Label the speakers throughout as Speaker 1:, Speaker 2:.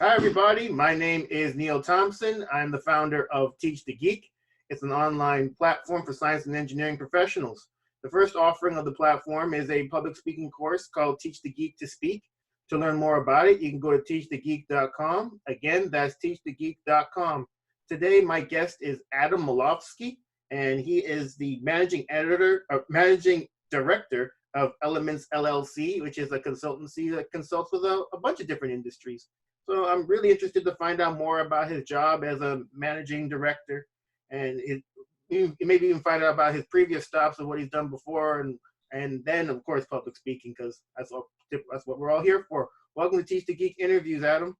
Speaker 1: Hi, everybody. My name is Neil Thompson. I'm the founder of Teach the Geek. It's an online platform for science and engineering professionals. The first offering of the platform is a public speaking course called Teach the Geek to Speak. To learn more about it, you can go to teachthegeek.com. Again, that's teachthegeek.com. Today, my guest is Adam Malofsky, and he is the managing director of Elemence LLC, which is a consultancy that consults with a bunch of different industries. So I'm really interested to find out more about his job as a managing director, and maybe even find out about his previous stops and what he's done before, and then of course public speaking, because that's what we're all here for. Welcome to Teach the Geek Interviews, Adam.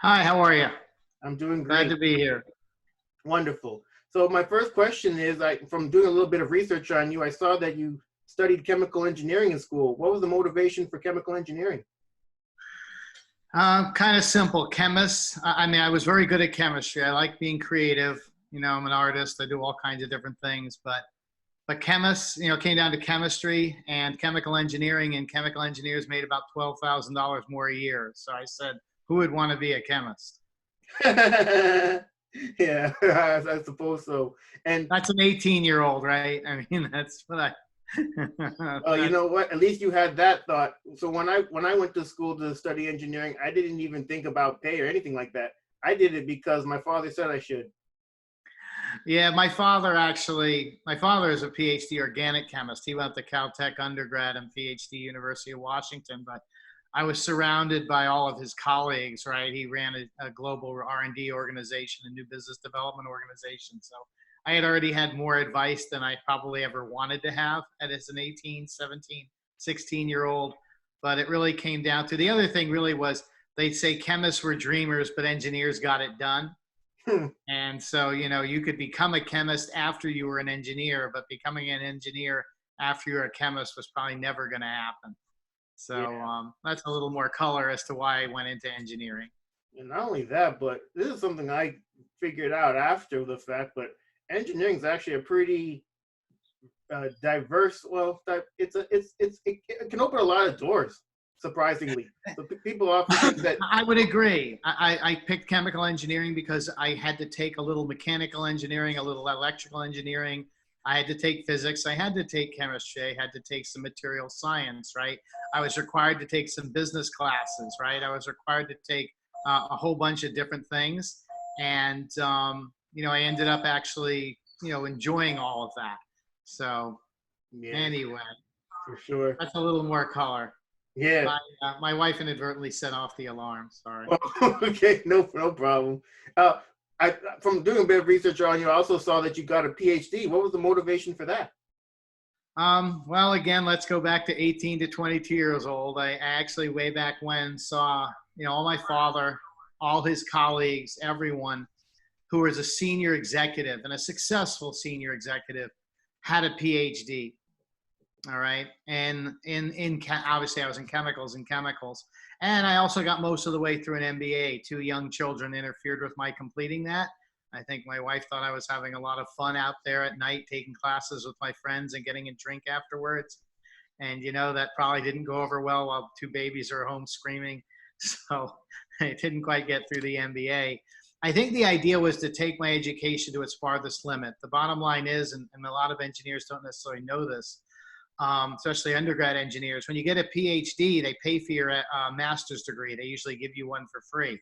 Speaker 2: Hi, how are you?
Speaker 1: I'm doing great.
Speaker 2: Glad to be here.
Speaker 1: Wonderful. So my first question is, from doing a little bit of research on you, I saw that you studied chemical engineering in school. What was the motivation for chemical engineering?
Speaker 2: Kind of simple. Chemists. I was very good at chemistry. I like being creative. I'm an artist. I do all kinds of different things. But chemists, came down to chemistry and chemical engineering, and chemical engineers made about $12,000 more a year. So I said, who would want to be a chemist?
Speaker 1: Yeah, I suppose so. And
Speaker 2: that's an 18-year-old, right? I mean, that's what I.
Speaker 1: Oh, you know what? At least you had that thought. So when I went to school to study engineering, I didn't even think about pay or anything like that. I did it because my father said I should.
Speaker 2: Yeah, my father is a PhD organic chemist. He went to Caltech undergrad and PhD University of Washington, but I was surrounded by all of his colleagues, right? He ran a global R&D organization, a new business development organization. So I had already had more advice than I probably ever wanted to have as an 18, 17, 16-year-old. But it really came down to, the other thing really was, they'd say chemists were dreamers, but engineers got it done. And so, you could become a chemist after you were an engineer, but becoming an engineer after you're a chemist was probably never going to happen. So yeah. That's a little more color as to why I went into engineering.
Speaker 1: And not only that, but this is something I figured out after the fact, but engineering is actually a pretty diverse. Well, it can open a lot of doors, surprisingly. So people often think that.
Speaker 2: I would agree. I picked chemical engineering because I had to take a little mechanical engineering, a little electrical engineering. I had to take physics. I had to take chemistry. I had to take some material science, right? I was required to take some business classes, right? I was required to take a whole bunch of different things. And, I ended up actually, enjoying all of that. So yeah. Anyway,
Speaker 1: for sure.
Speaker 2: That's a little more color.
Speaker 1: Yeah.
Speaker 2: My wife inadvertently set off the alarm. Sorry.
Speaker 1: Oh, okay, no problem. From doing a bit of research on you, I also saw that you got a PhD. What was the motivation for that?
Speaker 2: Well, again, let's go back to 18 to 22 years old. I actually, way back when, saw, all my father, all his colleagues, everyone who was a senior executive and a successful senior executive had a PhD. All right. And obviously I was in chemicals. And I also got most of the way through an MBA. 2 young children interfered with my completing that. I think my wife thought I was having a lot of fun out there at night, taking classes with my friends and getting a drink afterwards. And, that probably didn't go over well while 2 babies are home screaming. So I didn't quite get through the MBA. I think the idea was to take my education to its farthest limit. The bottom line is, and a lot of engineers don't necessarily know this, especially undergrad engineers, when you get a PhD, they pay for your master's degree. They usually give you one for free.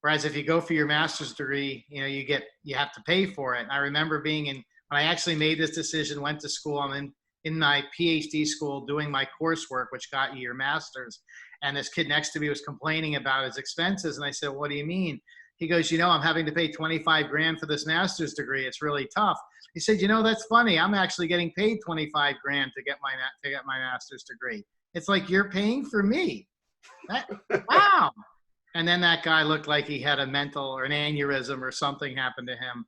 Speaker 2: Whereas if you go for your master's degree, you have to pay for it. And I remember when I actually made this decision, went to school, I'm in my PhD school doing my coursework, which got you your master's. And this kid next to me was complaining about his expenses. And I said, what do you mean? He goes, I'm having to pay 25 grand for this master's degree. It's really tough. He said, that's funny. I'm actually getting paid 25 grand to get my master's degree. It's like, you're paying for me. Wow. And then that guy looked like he had a mental or an aneurysm or something happened to him.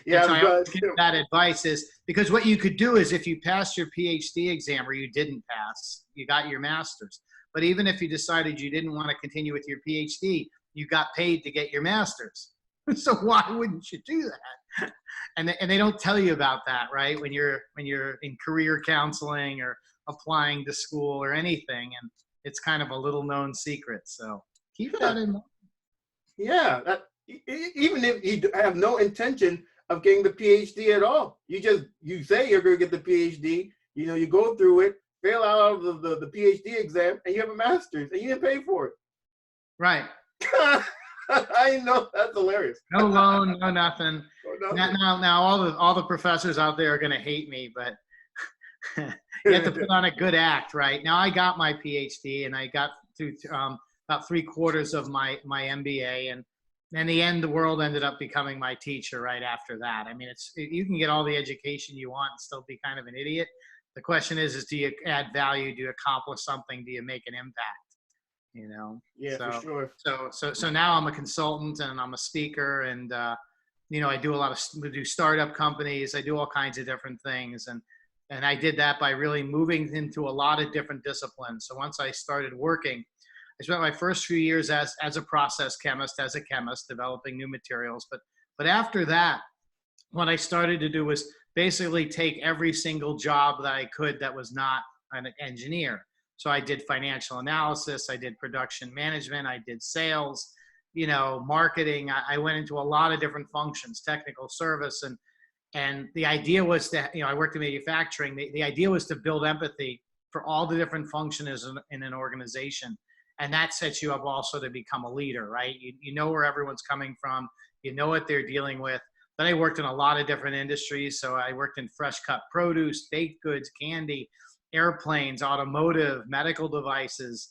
Speaker 2: Yeah, so I always give that advice is, because what you could do is, if you passed your PhD exam or you didn't pass, you got your master's. But even if you decided you didn't want to continue with your PhD, you got paid to get your master's. So why wouldn't you do that? And they don't tell you about that, right? When you're in career counseling or applying to school or anything. And it's kind of a little known secret. So keep that in mind.
Speaker 1: Yeah, even if you have no intention of getting the PhD at all, you say you're going to get the PhD. You go through it, fail out of the PhD exam, and you have a master's, and you didn't pay for it.
Speaker 2: Right.
Speaker 1: I know, that's hilarious.
Speaker 2: No loan, no nothing.
Speaker 1: No nothing.
Speaker 2: Now all the professors out there are going to hate me, but you have to put on a good act, right? Now I got my PhD and I got through about 3/4 of my MBA, and in the end, the world ended up becoming my teacher right after that. I mean, you can get all the education you want and still be kind of an idiot. The question is do you add value? Do you accomplish something? Do you make an impact?
Speaker 1: Yeah, for sure.
Speaker 2: So now I'm a consultant and I'm a speaker, and I do startup companies. I do all kinds of different things, and I did that by really moving into a lot of different disciplines. So once I started working, I spent my first few years as a process chemist, developing new materials. But after that, what I started to do was basically take every single job that I could that was not an engineer. So I did financial analysis, I did production management, I did sales, marketing. I went into a lot of different functions, technical service, and the idea was that, I worked in manufacturing. The idea was to build empathy for all the different functions in an organization. And that sets you up also to become a leader, right? You know where everyone's coming from, you know what they're dealing with. Then I worked in a lot of different industries. So I worked in fresh cut produce, baked goods, candy, airplanes, automotive, medical devices,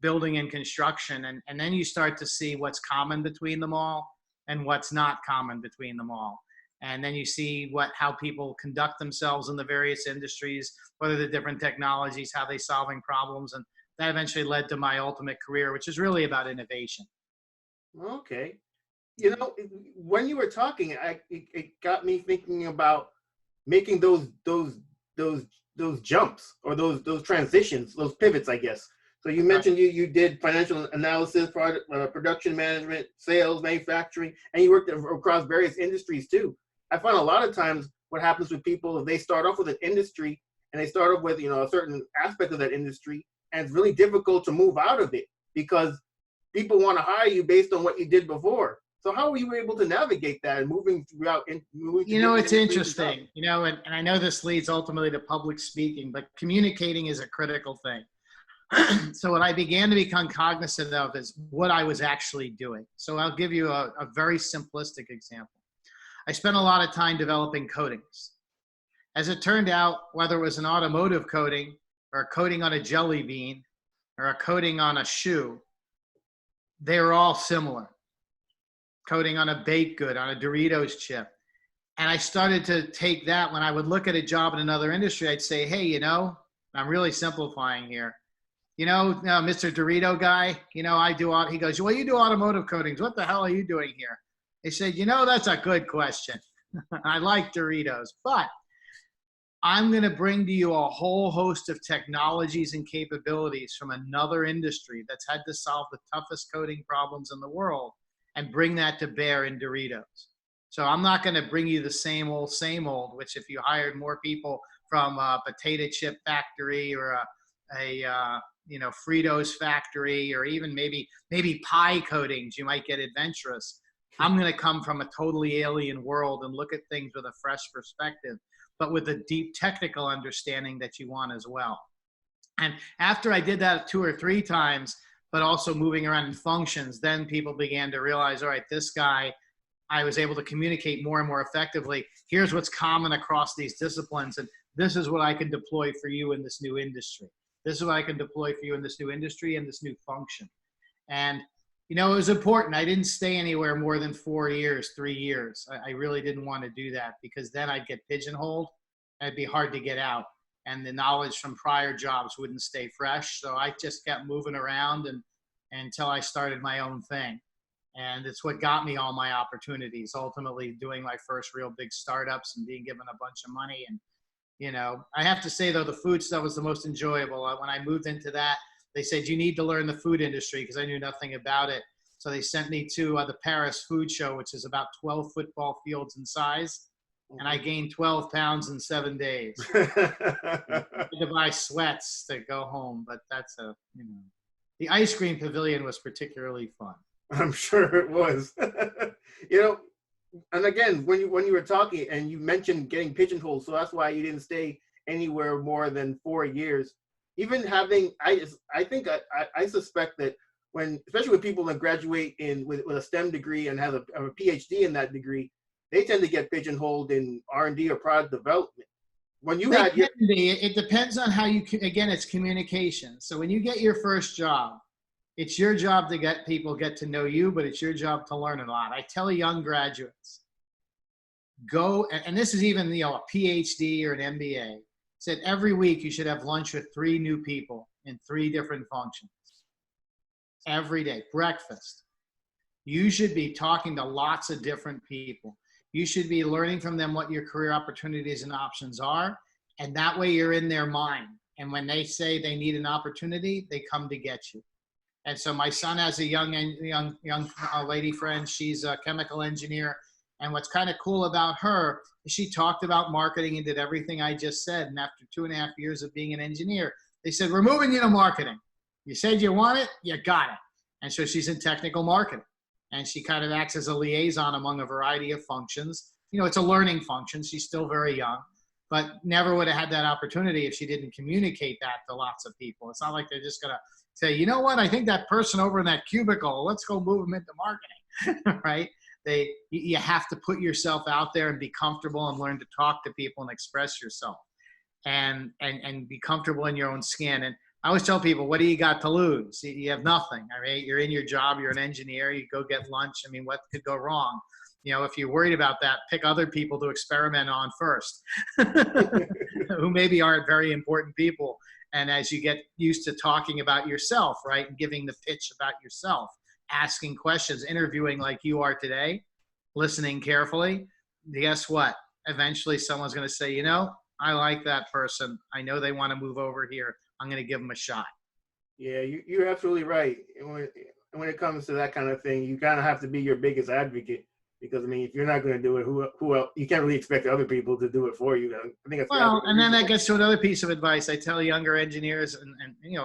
Speaker 2: building and construction. And then you start to see what's common between them all and what's not common between them all. And then you see how people conduct themselves in the various industries, what are the different technologies, how they solving problems. And that eventually led to my ultimate career, which is really about innovation.
Speaker 1: Okay. When you were talking, it got me thinking about making those jumps, or those transitions, those pivots, I guess. So you mentioned you did financial analysis, production management, sales, manufacturing, and you worked across various industries too. I find a lot of times what happens with people is they start off with an industry and they start off with a certain aspect of that industry, and it's really difficult to move out of it because people want to hire you based on what you did before. So how were you able to navigate that and moving throughout?
Speaker 2: It's interesting, and I know this leads ultimately to public speaking, but communicating is a critical thing. So what I began to become cognizant of is what I was actually doing. So I'll give you a very simplistic example. I spent a lot of time developing coatings. As it turned out, whether it was an automotive coating or a coating on a jelly bean or a coating on a shoe, they were all similar. Coating on a baked good, on a Doritos chip. And I started to take that when I would look at a job in another industry, I'd say, hey, I'm really simplifying here. Mr. Dorito guy, he goes, well, you do automotive coatings. What the hell are you doing here? I said, that's a good question. I like Doritos, but I'm going to bring to you a whole host of technologies and capabilities from another industry that's had to solve the toughest coating problems in the world and bring that to bear in Doritos. So I'm not going to bring you the same old, which if you hired more people from a potato chip factory or a Fritos factory, or even maybe pie coatings, you might get adventurous. I'm going to come from a totally alien world and look at things with a fresh perspective, but with a deep technical understanding that you want as well. And after I did that 2 or 3 times, but also moving around in functions, then people began to realize, all right, this guy, I was able to communicate more and more effectively. Here's what's common across these disciplines, and this is what I can deploy for you in this new industry. This is what I can deploy for you in this new industry and this new function. And, it was important. I didn't stay anywhere more than 4 years, 3 years. I really didn't want to do that because then I'd get pigeonholed and it'd be hard to get out. And the knowledge from prior jobs wouldn't stay fresh. So I just kept moving around until I started my own thing. And it's what got me all my opportunities, ultimately doing my first real big startups and being given a bunch of money. And, I have to say, though, the food stuff was the most enjoyable. When I moved into that, they said, you need to learn the food industry, because I knew nothing about it. So they sent me to the Paris Food Show, which is about 12 football fields in size. and I gained 12 pounds in 7 days. I had to buy sweats to go home, but that's the ice cream pavilion was particularly fun.
Speaker 1: I'm sure it was. You know, and again, when you were talking and you mentioned getting pigeonholed, so that's why you didn't stay anywhere more than 4 years. Even having, I suspect that when, especially with people that graduate with a STEM degree and have a PhD in that degree, they tend to get pigeonholed in R&D or product development. When you had your,
Speaker 2: it depends on how again, it's communication. So when you get your first job, it's your job to get to know you, but it's your job to learn a lot. I tell young graduates, go, and this is even, a PhD or an MBA, said every week you should have lunch with 3 new people in 3 different functions. Every day, breakfast. You should be talking to lots of different people. You should be learning from them what your career opportunities and options are. And that way you're in their mind. And when they say they need an opportunity, they come to get you. And so my son has a young lady friend. She's a chemical engineer. And what's kind of cool about her is she talked about marketing and did everything I just said. And after 2.5 years of being an engineer, they said, we're moving you to marketing. You said you want it, you got it. And so she's in technical marketing. And she kind of acts as a liaison among a variety of functions. It's a learning function. She's still very young, but never would have had that opportunity if she didn't communicate that to lots of people. It's not like they're just going to say, you know what, I think that person over in that cubicle, let's go move them into marketing, right? You have to put yourself out there and be comfortable and learn to talk to people and express yourself and be comfortable in your own skin. And I always tell people, what do you got to lose? You have nothing. I mean, you're in your job, you're an engineer, you go get lunch. I mean, what could go wrong? If you're worried about that, pick other people to experiment on first, who maybe aren't very important people. And as you get used to talking about yourself, right, and giving the pitch about yourself, asking questions, interviewing like you are today, listening carefully, guess what? Eventually someone's going to say, I like that person. I know they want to move over here. I'm going to give them a shot.
Speaker 1: Yeah, you're absolutely right. And when it comes to that kind of thing, you kind of have to be your biggest advocate. Because, I mean, if you're not going to do it, who else? You can't really expect other people to do it for you. I think that's
Speaker 2: and then that gets to another piece of advice I tell younger engineers and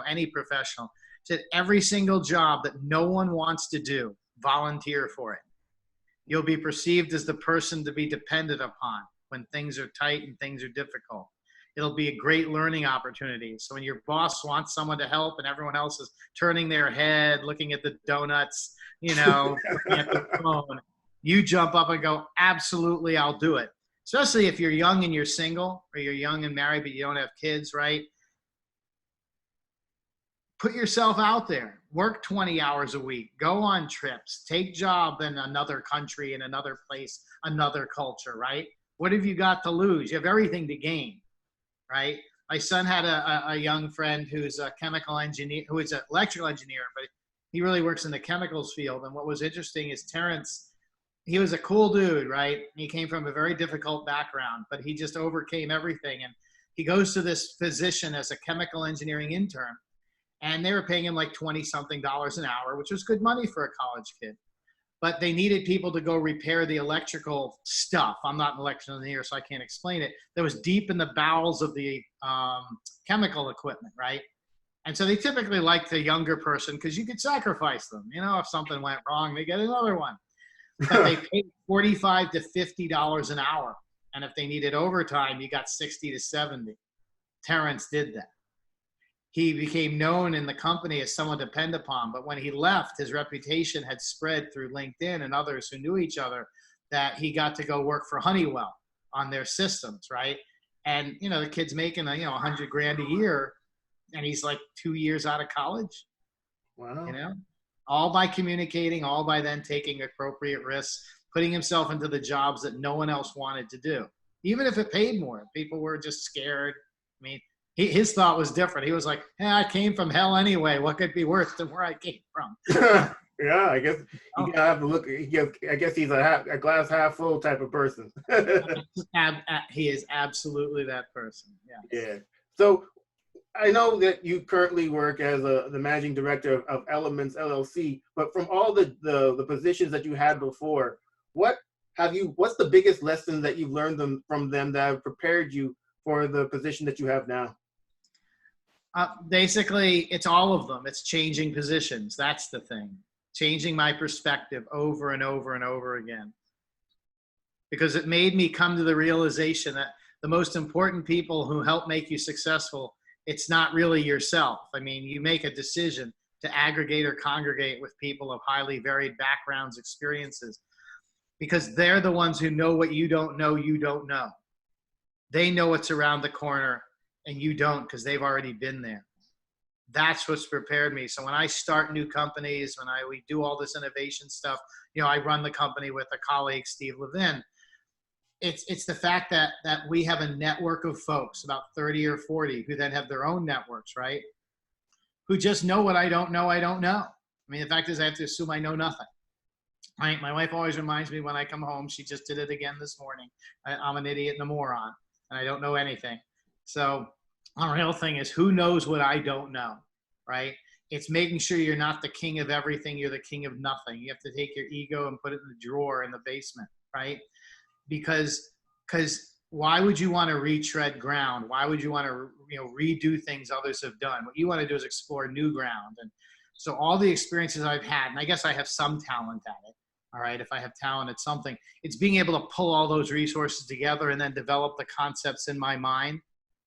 Speaker 2: any professional. That every single job that no one wants to do, volunteer for it. You'll be perceived as the person to be depended upon when things are tight and things are difficult. It'll be a great learning opportunity. So when your boss wants someone to help and everyone else is turning their head, looking at the donuts, looking at the phone, you jump up and go, absolutely, I'll do it. Especially if you're young and you're single, or you're young and married but you don't have kids, right? Put yourself out there. Work 20 hours a week. Go on trips. Take job in another country, in another place, another culture, right? What have you got to lose? You have everything to gain, right? My son had a young friend who's a chemical engineer, who is an electrical engineer, but he really works in the chemicals field. And what was interesting is Terrence, he was a cool dude, right? He came from a very difficult background, but he just overcame everything. And he goes to this physician as a chemical engineering intern, and they were paying him like $20-something an hour, which was good money for a college kid. But they needed people to go repair the electrical stuff. I'm not an electrical engineer, so I can't explain it. That was deep in the bowels of the chemical equipment, right? And so they typically like the younger person because you could sacrifice them. If something went wrong, they get another one. But they paid $45 to $50 an hour. And if they needed overtime, you got 60 to 70. Terrence did that. He became known in the company as someone to depend upon. But when he left, his reputation had spread through LinkedIn and others who knew each other that he got to go work for Honeywell on their systems, right? And, the kid's making, $100,000 a year, and he's like 2 years out of college.
Speaker 1: Wow.
Speaker 2: All by communicating, all by then taking appropriate risks, putting himself into the jobs that no one else wanted to do. Even if it paid more, people were just scared. I mean, his thought was different. He was like, I came from hell anyway. What could be worse than where I came from?
Speaker 1: Yeah, I guess you gotta have to look. I guess he's a glass half full type of person.
Speaker 2: He is absolutely that person. Yeah.
Speaker 1: Yeah. So I know that you currently work as the managing director of Elements LLC, but from all the positions that you had before, what what's the biggest lesson that you've learned from them that have prepared you for the position that you have now?
Speaker 2: Basically, it's all of them. It's changing positions. That's the thing. Changing my perspective over and over and over again. Because it made me come to the realization that the most important people who help make you successful, it's not really yourself. I mean, you make a decision to aggregate or congregate with people of highly varied backgrounds, experiences, because they're the ones who know what you don't know, you don't know. They know what's around the corner and you don't, because they've already been there. That's what's prepared me. So when I start new companies, we do all this innovation stuff, I run the company with a colleague, Steve Levin. It's the fact that we have a network of folks, about 30 or 40, who then have their own networks, right? Who just know what I don't know, I don't know. I mean, the fact is I have to assume I know nothing. Right? My wife always reminds me when I come home, she just did it again this morning. I'm an idiot and a moron, and I don't know anything. So the real thing is, who knows what I don't know, right? It's making sure you're not the king of everything, you're the king of nothing. You have to take your ego and put it in the drawer in the basement, right? Because why would you want to retread ground? Why would you want to redo things others have done? What you want to do is explore new ground. And so all the experiences I've had, and I guess I have some talent at it, all right, if I have talent at something, it's being able to pull all those resources together and then develop the concepts in my mind,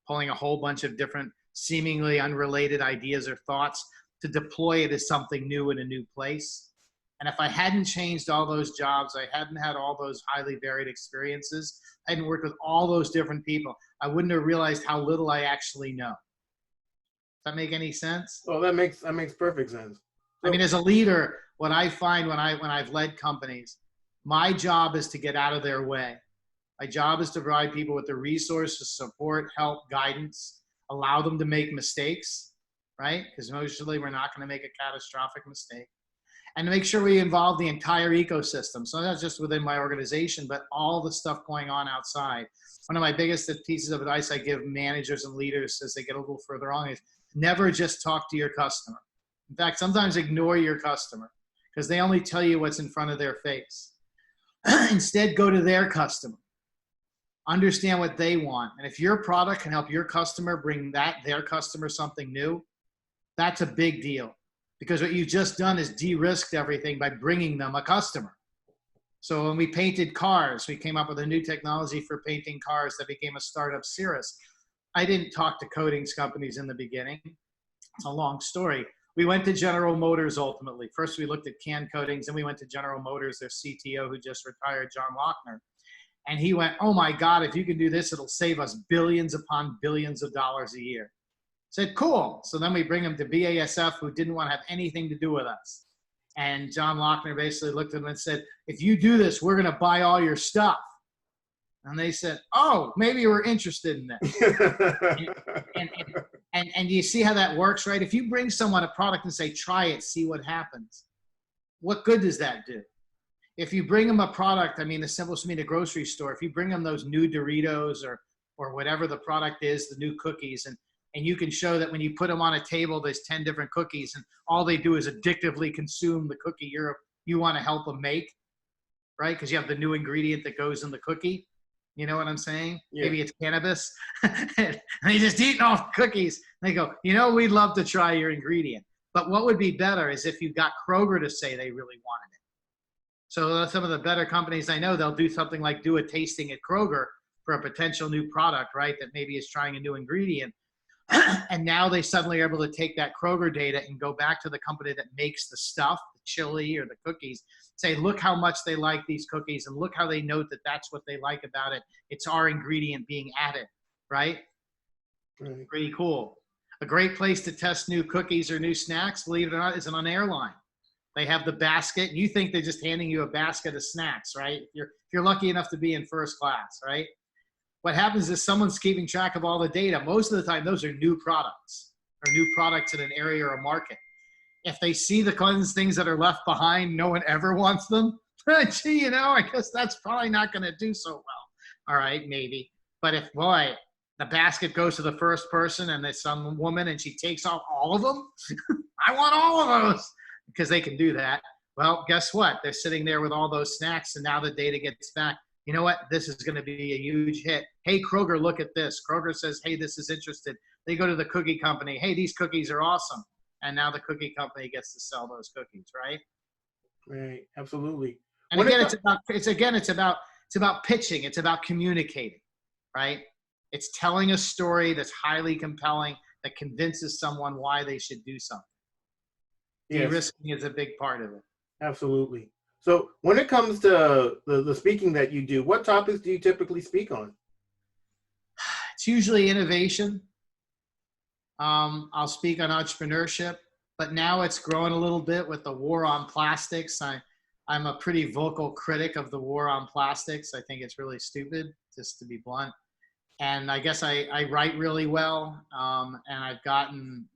Speaker 2: pulling a whole bunch of different seemingly unrelated ideas or thoughts to deploy it as something new in a new place. And if I hadn't changed all those jobs, I hadn't had all those highly varied experiences, I hadn't worked with all those different people, I wouldn't have realized how little I actually know. Does that make any sense?
Speaker 1: Well, that makes perfect sense.
Speaker 2: I mean, as a leader, what I find when I've led companies, my job is to get out of their way. My job is to provide people with the resources, support, help, guidance, allow them to make mistakes, right? Because usually we're not going to make a catastrophic mistake. And to make sure we involve the entire ecosystem. So not just within my organization, but all the stuff going on outside. One of my biggest pieces of advice I give managers and leaders as they get a little further on is never just talk to your customer. In fact, sometimes ignore your customer because they only tell you what's in front of their face. Instead, go to their customer. Understand what they want. And if your product can help your customer bring their customer something new, that's a big deal. Because what you've just done is de-risked everything by bringing them a customer. So when we painted cars, we came up with a new technology for painting cars that became a startup, Cirrus. I didn't talk to coatings companies in the beginning. It's a long story. We went to General Motors ultimately. First, we looked at can coatings, and we went to General Motors, their CTO who just retired, John Lochner. And he went, oh my God, if you can do this, it'll save us billions upon billions of dollars a year. Said, cool. So then we bring him to BASF, who didn't want to have anything to do with us. And John Lochner basically looked at him and said, if you do this, we're going to buy all your stuff. And they said, oh, maybe we're interested in this. and you see how that works, right? If you bring someone a product and say, try it, see what happens, what good does that do? If you bring them a product, I mean, the simplest to me, the grocery store, if you bring them those new Doritos or whatever the product is, the new cookies, and you can show that when you put them on a table, there's 10 different cookies, and all they do is addictively consume the cookie you want to help them make, right? Because you have the new ingredient that goes in the cookie. You know what I'm saying? Yeah. Maybe it's cannabis. And they just eating all the cookies. They go, we'd love to try your ingredient. But what would be better is if you got Kroger to say they really wanted it. So some of the better companies I know, they'll do something like do a tasting at Kroger for a potential new product, right? That maybe is trying a new ingredient. And now they suddenly are able to take that Kroger data and go back to the company that makes the stuff, the chili or the cookies, say, look how much they like these cookies and look how they note that that's what they like about it. It's our ingredient being added, right? Mm-hmm. Pretty cool. A great place to test new cookies or new snacks, believe it or not, is on an airline. They have the basket. And you think they're just handing you a basket of snacks, right? If you're lucky enough to be in first class, right? What happens is someone's keeping track of all the data. Most of the time, those are new products or new products in an area or a market. If they see the things that are left behind, no one ever wants them. Gee, I guess that's probably not going to do so well. All right, maybe. But if, boy, the basket goes to the first person and there's some woman and she takes off all of them, I want all of those, because they can do that. Well, guess what? They're sitting there with all those snacks, and now the data gets back. You know what? This is going to be a huge hit. Hey, Kroger, look at this. Kroger says, hey, this is interested. They go to the cookie company. Hey, these cookies are awesome. And now the cookie company gets to sell those cookies, right?
Speaker 1: Right. Absolutely.
Speaker 2: And again, it's about pitching. It's about communicating, right? It's telling a story that's highly compelling that convinces someone why they should do something.
Speaker 1: Yes.
Speaker 2: De-risking is a big part of it.
Speaker 1: Absolutely. So when it comes to the speaking that you do, what topics do you typically speak on?
Speaker 2: It's usually innovation. I'll speak on entrepreneurship, but now it's growing a little bit with the war on plastics. I'm a pretty vocal critic of the war on plastics. I think it's really stupid, just to be blunt. And I guess I write really well, and I've gotten,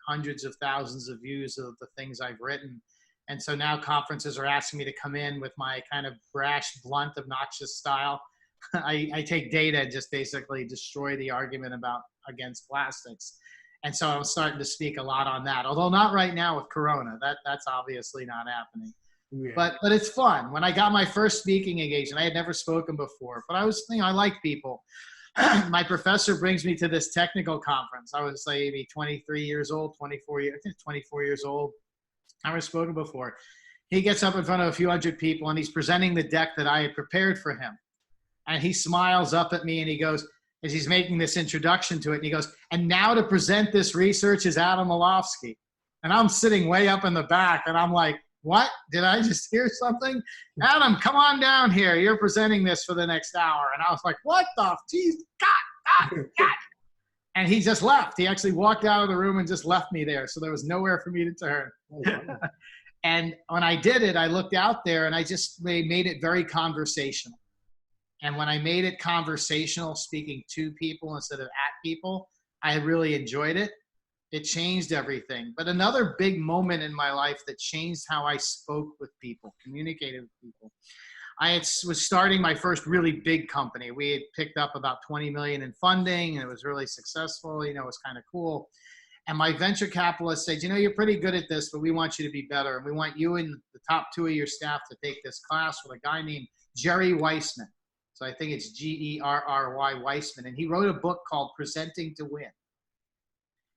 Speaker 2: hundreds of thousands of views of the things I've written. And so now conferences are asking me to come in with my kind of brash, blunt, obnoxious style. I take data and just basically destroy the argument against plastics. And so I'm starting to speak a lot on that, although not right now with Corona. That's obviously not happening. Yeah. But it's fun. When I got my first speaking engagement, I had never spoken before, but I like people. My professor brings me to this technical conference. I was maybe 23 years old, 24 years old. I never spoken before. He gets up in front of a few hundred people and he's presenting the deck that I had prepared for him. And he smiles up at me and he goes, as he's making this introduction to it, and he goes, and now to present this research is Adam Malofsky. And I'm sitting way up in the back and I'm like, what? Did I just hear something? Adam, come on down here. You're presenting this for the next hour. And I was like, what the? Geez, God. And he just left. He actually walked out of the room and just left me there. So there was nowhere for me to turn. Oh, wow. And when I did it, I looked out there and I just made it very conversational. And when I made it conversational, speaking to people instead of at people, I really enjoyed it. It changed everything. But another big moment in my life that changed how I spoke with people, communicated with people. Was starting my first really big company. We had picked up about 20 million in funding and it was really successful. It was kind of cool. And my venture capitalist said, you're pretty good at this, but we want you to be better. And we want you and the top 2 of your staff to take this class with a guy named Jerry Weissman. So I think it's Gerry Weissman. And he wrote a book called Presenting to Win.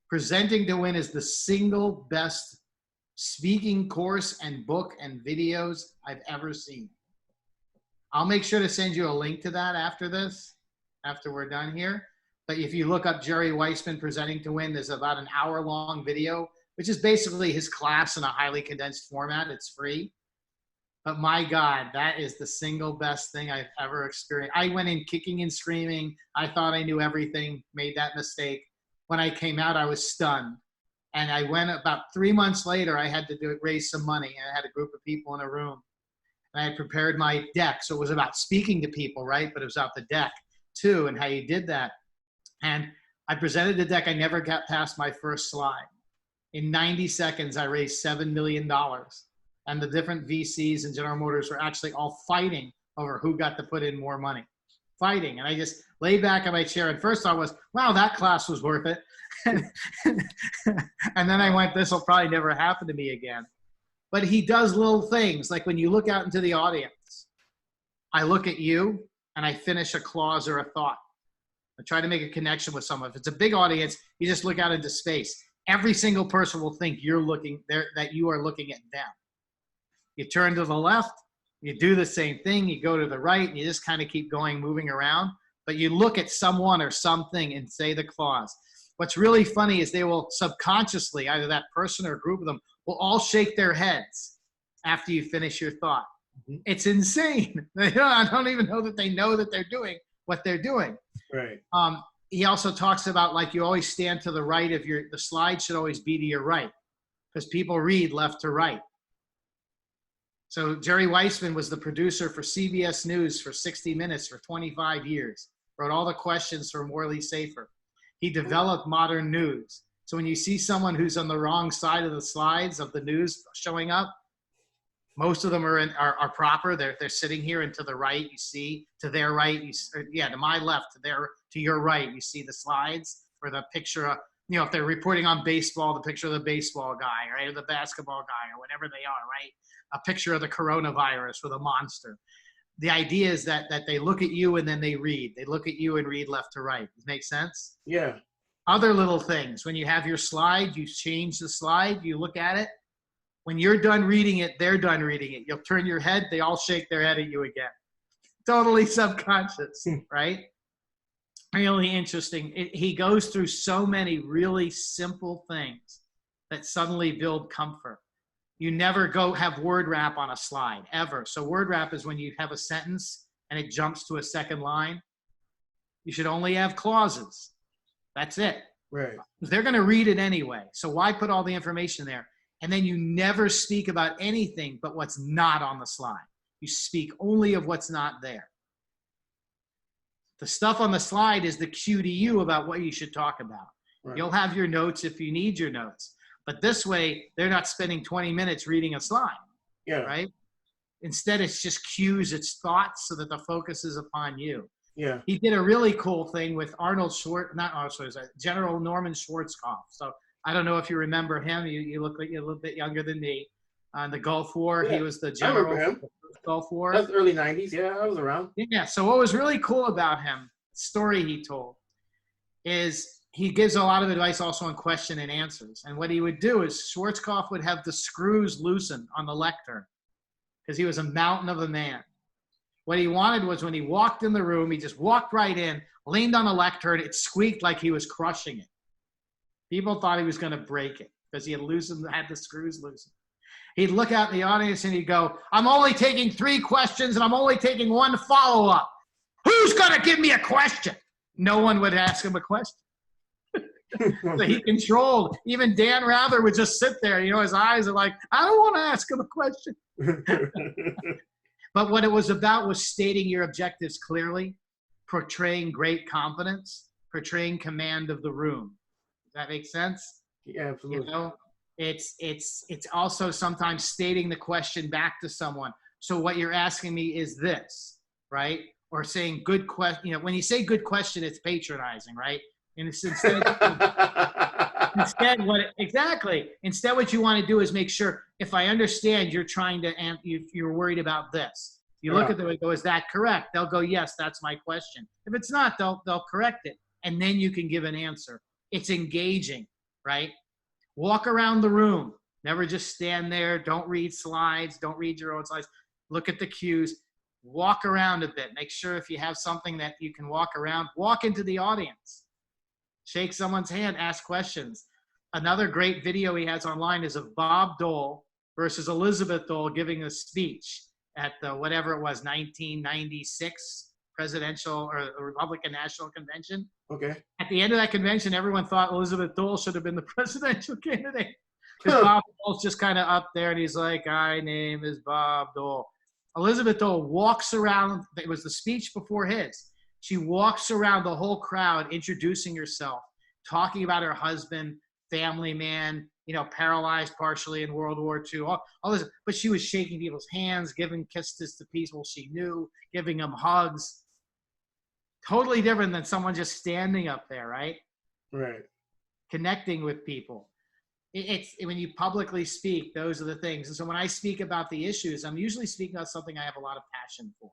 Speaker 2: Presenting to Win is the single best speaking course and book and videos I've ever seen. I'll make sure to send you a link to that after we're done here. But if you look up Jerry Weissman Presenting to Win, there's about an hour-long video, which is basically his class in a highly condensed format. It's free. But my God, that is the single best thing I've ever experienced. I went in kicking and screaming. I thought I knew everything, made that mistake. When I came out, I was stunned. And I went about 3 months later, I had to raise some money. And I had a group of people in a room. And I had prepared my deck. So it was about speaking to people, right? But it was about the deck too and how you did that. And I presented the deck. I never got past my first slide. In 90 seconds, I raised $7 million. And the different VCs and General Motors were actually all fighting over who got to put in more money. Fighting. And I just lay back in my chair. And first thought was, wow, that class was worth it. And then I went, this will probably never happen to me again. But he does little things. Like when you look out into the audience, I look at you and I finish a clause or a thought. I try to make a connection with someone. If it's a big audience, you just look out into space. Every single person will think you're looking there, that you are looking at them. You turn to the left, you do the same thing, you go to the right, and you just kind of keep going, moving around. But you look at someone or something and say the clause. What's really funny is they will subconsciously, either that person or a group of them, will all shake their heads after you finish your thought. Mm-hmm. It's insane. I don't even know that they know that they're doing what they're doing.
Speaker 1: Right.
Speaker 2: He also talks about, like, you always stand to the right of the slide should always be to your right because people read left to right. So Jerry Weissman was the producer for CBS News for 60 Minutes for 25 years, wrote all the questions for Morley Safer. He developed modern news. So when you see someone who's on the wrong side of the slides of the news showing up, most of them are proper. They're sitting here, and to the right, you see, to their right, to my left, to your right, you see the slides or the picture of, you know, if they're reporting on baseball, the picture of the baseball guy, right, or the basketball guy, or whatever they are, right? A picture of the coronavirus with a monster. The idea is that they look at you and then they read. They look at you and read left to right. Does that make sense?
Speaker 1: Yeah.
Speaker 2: Other little things. When you have your slide, you change the slide, you look at it. When you're done reading it, they're done reading it. You'll turn your head, they all shake their head at you again. Totally subconscious, right? Really interesting. He goes through so many really simple things that suddenly build comfort. You never go have word wrap on a slide, ever. So word wrap is when you have a sentence and it jumps to a second line. You should only have clauses. That's it.
Speaker 1: Right.
Speaker 2: They're going to read it anyway. So why put all the information there? And then you never speak about anything but what's not on the slide. You speak only of what's not there. The stuff on the slide is the cue to you about what you should talk about. Right. You'll have your notes if you need your notes. But this way, they're not spending 20 minutes reading a slide.
Speaker 1: Yeah.
Speaker 2: Right? Instead, it's just cues, it's thoughts so that the focus is upon you.
Speaker 1: Yeah.
Speaker 2: He did a really cool thing with General Norman Schwarzkopf. So I don't know if you remember him. You look like you're a little bit younger than me. The Gulf War,
Speaker 1: yeah.
Speaker 2: He was the general.
Speaker 1: I remember him.
Speaker 2: The Gulf War.
Speaker 1: That's early 90s. Yeah, I was around.
Speaker 2: Yeah. So what was really cool about him, story he told, is he gives a lot of advice also on question and answers. And what he would do is Schwarzkopf would have the screws loosened on the lectern because he was a mountain of a man. What he wanted was when he walked in the room, he just walked right in, leaned on the lectern, it squeaked like he was crushing it. People thought he was going to break it because he had the screws loosened. He'd look out in the audience and he'd go, I'm only taking 3 questions and I'm only taking 1 follow-up. Who's going to give me a question? No one would ask him a question. So he controlled. Even Dan Rather would just sit there. You know, his eyes are like, I don't want to ask him a question. But what it was about was stating your objectives clearly, portraying great confidence, portraying command of the room. Does that make sense?
Speaker 1: Yeah, absolutely.
Speaker 2: You know, it's also sometimes stating the question back to someone. So what you're asking me is this, right? Or saying good question. You know, when you say good question, it's patronizing, right? And it's instead what you want to do is make sure, if I understand, you're trying to, and you're worried about this. You look at them and go, is that correct? They'll go, yes, that's my question. If it's not, they'll correct it. And then you can give an answer. It's engaging, right? Walk around the room. Never just stand there. Don't read slides. Don't read your own slides. Look at the cues. Walk around a bit. Make sure if you have something that you can walk around, walk into the audience. Shake someone's hand, ask questions. Another great video he has online is of Bob Dole versus Elizabeth Dole giving a speech at the, whatever it was, 1996 presidential or Republican National Convention.
Speaker 1: Okay.
Speaker 2: At the end of that convention, everyone thought Elizabeth Dole should have been the presidential candidate. Because Bob Dole's just kind of up there and he's like, my name is Bob Dole. Elizabeth Dole walks around, it was the speech before his. She walks around the whole crowd, introducing herself, talking about her husband, family man, you know, paralyzed partially in World War II, all this. But she was shaking people's hands, giving kisses to people she knew, giving them hugs. Totally different than someone just standing up there, right?
Speaker 1: Right.
Speaker 2: Connecting with people. It's when you publicly speak, those are the things. And so when I speak about the issues, I'm usually speaking about something I have a lot of passion for.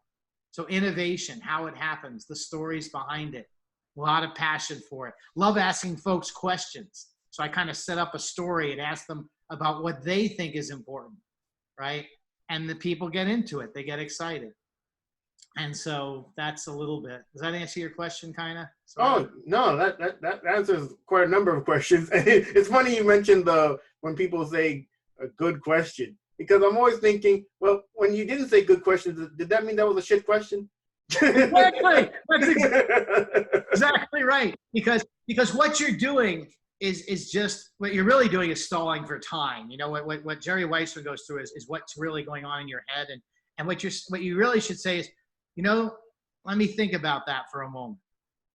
Speaker 2: So innovation, how it happens, the stories behind it, a lot of passion for it. Love asking folks questions. So I kind of set up a story and ask them about what they think is important, right? And the people get into it. They get excited. And so that's a little bit. Does that answer your question, kind of?
Speaker 1: Oh, no, that answers quite a number of questions. It's funny you mentioned when people say a good question. Because I'm always thinking, well, when you didn't say good questions, did that mean that was a shit question?
Speaker 2: Exactly. That's exactly right. Because what you're doing is just, what you're really doing is stalling for time. You know, what Jerry Weissman goes through is what's really going on in your head. And what you really should say is, you know, let me think about that for a moment.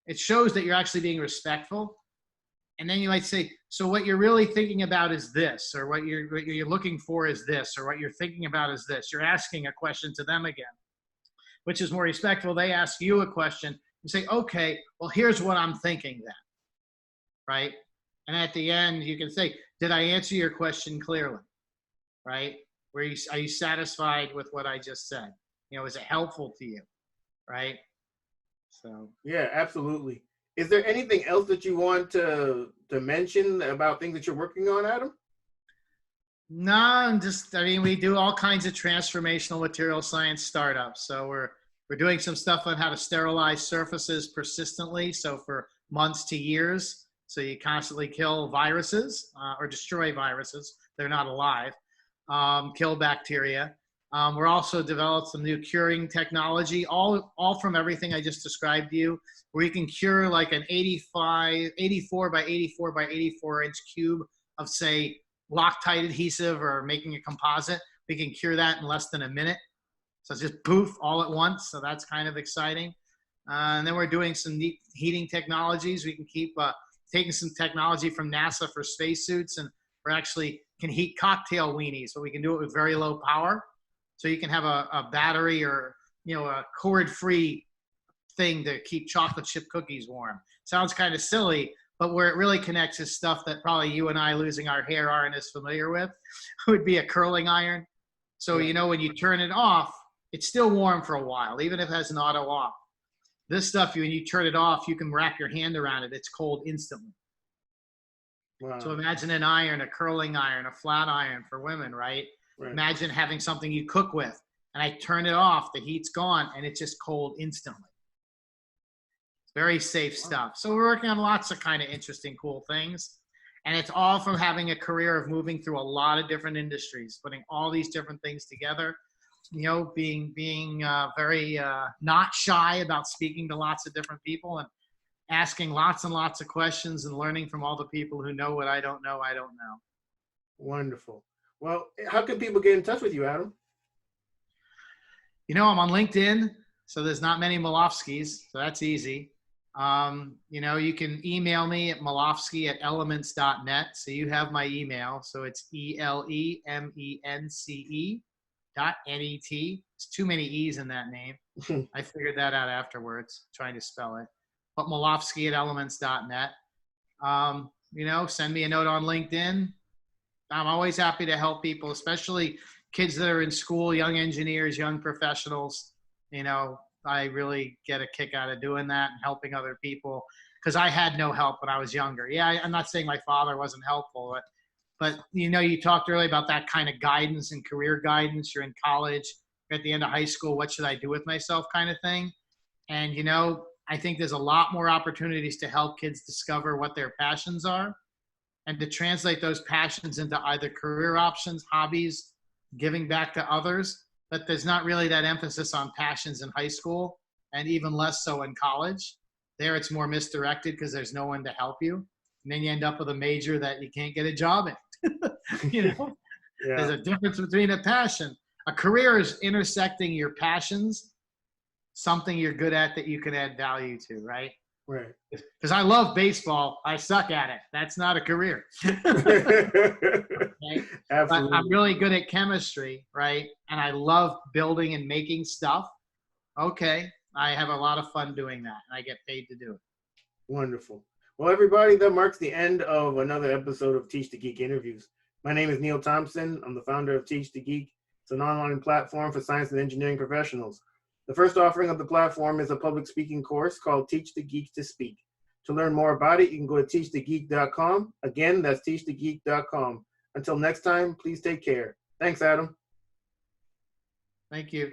Speaker 2: It shows that you're actually being respectful. And then you might say, so what you're really thinking about is this, or what you're looking for is this, or what you're thinking about is this. You're asking a question to them again, which is more respectful. They ask you a question. You say, okay, well, here's what I'm thinking then, right? And at the end, you can say, did I answer your question clearly? Right? Are you satisfied with what I just said? You know, is it helpful to you? Right? So.
Speaker 1: Yeah, absolutely. Is there anything else that you want to mention about things that you're working on, Adam?
Speaker 2: No, I mean, we do all kinds of transformational material science startups. So we're doing some stuff on how to sterilize surfaces persistently. So for months to years. So you constantly kill viruses or destroy viruses. They're not alive. Kill bacteria. We're also developed some new curing technology, all from everything I just described to you, where you can cure like an 84 by 84 by 84 inch cube of, say, Loctite adhesive or making a composite. We can cure that in less than a minute. So it's just poof all at once. So that's kind of exciting. And then we're doing some neat heating technologies. We can keep taking some technology from NASA for spacesuits, and we're actually can heat cocktail weenies, but we can do it with very low power. So you can have a battery or, you know, a cord-free thing to keep chocolate chip cookies warm. Sounds kind of silly, but where it really connects is stuff that probably you and I losing our hair aren't as familiar with, would be a curling iron. So, you know, when you turn it off, it's still warm for a while, even if it has an auto off. This stuff, when you turn it off, you can wrap your hand around it. It's cold instantly. Wow. So imagine an iron, a curling iron, a flat iron for women, right? Right. Imagine having something you cook with, and I turn it off, the heat's gone, and it's just cold instantly. Very safe stuff. So we're working on lots of kind of interesting, cool things. And it's all from having a career of moving through a lot of different industries, putting all these different things together, you know, being very not shy about speaking to lots of different people and asking lots and lots of questions and learning from all the people who know what I don't know.
Speaker 1: Wonderful. Well, how can people get in touch with you, Adam?
Speaker 2: You know, I'm on LinkedIn, so there's not many Malofskys, so that's easy. You know, you can email me at malofsky@elements.net. So you have my email. So it's ELEMENCE.NET. It's too many E's in that name. I figured that out afterwards, trying to spell it. But malofsky@elements.net. You know, send me a note on LinkedIn. I'm always happy to help people, especially kids that are in school, young engineers, young professionals. You know, I really get a kick out of doing that and helping other people, because I had no help when I was younger. Yeah, I'm not saying my father wasn't helpful, but you know, you talked earlier about that kind of guidance and career guidance. You're in college, you're at the end of high school, what should I do with myself kind of thing. And, you know, I think there's a lot more opportunities to help kids discover what their passions are and to translate those passions into either career options, hobbies, giving back to others. But there's not really that emphasis on passions in high school, and even less so in college. There it's more misdirected because there's no one to help you. And then you end up with a major that you can't get a job in. You know, yeah. There's a difference between a passion. A career is intersecting your passions, something you're good at that you can add value to, right?
Speaker 1: Right.
Speaker 2: Because I love baseball. I suck at it. That's not a career. Okay? But I'm really good at chemistry, right? And I love building and making stuff. Okay. I have a lot of fun doing that, and I get paid to do it.
Speaker 1: Wonderful. Well, everybody, that marks the end of another episode of Teach the Geek Interviews. My name is Neil Thompson. I'm the founder of Teach the Geek. It's an online platform for science and engineering professionals. The first offering of the platform is a public speaking course called Teach the Geek to Speak. To learn more about it, you can go to teachthegeek.com. Again, that's teachthegeek.com. Until next time, please take care. Thanks, Adam.
Speaker 2: Thank you.